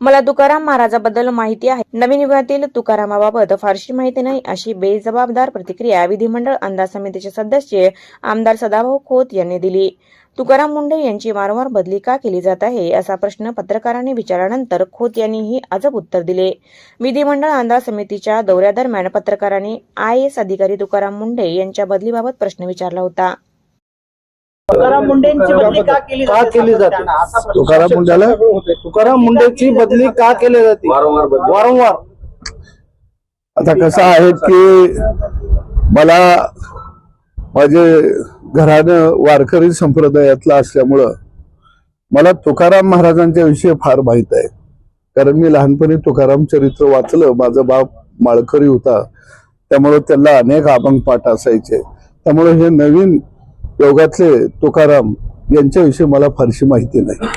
मला तुकाराम महाराजाबद्दल माहिती आहे. नवीन युगातील तुकारामाबाबत फारशी माहिती नाही, अशी बेजबाबदार प्रतिक्रिया विधिमंडळ अंदाज समितीचे सदस्य आमदार सदाभाऊ खोत यांनी दिली. तुकाराम मुंढे यांची वारंवार बदली का केली जात आहे, असा प्रश्न पत्रकारांनी विचारल्यानंतर खोत यांनी ही अजब उत्तर दिले. विधिमंडळ अंदाज समितीच्या दौऱ्यादरम्यान पत्रकारांनी IAS अधिकारी तुकाराम मुंढे यांच्या बदलीबाबत प्रश्न विचारला होता. तुकाराम मुंढेंची बदली का केली जाते? तुकाराम मुंढेची बदली का केली जाते वारंवार? आता कसं आहे की मला माझे घराणं वारकरी संप्रदायातलं असल्यामुळं मला तुकाराम महाराजांच्या विषयी फार माहित आहे. कारण मी लहानपणी तुकाराम चरित्र वाचलं. माझा बाप माळकरी होता, त्यामुळे त्याला अनेक अभंग पाठ असायचे. त्यामुळे हे नवीन योगातले तुकाराम यांच्याविषयी मला फारशी माहिती नाही.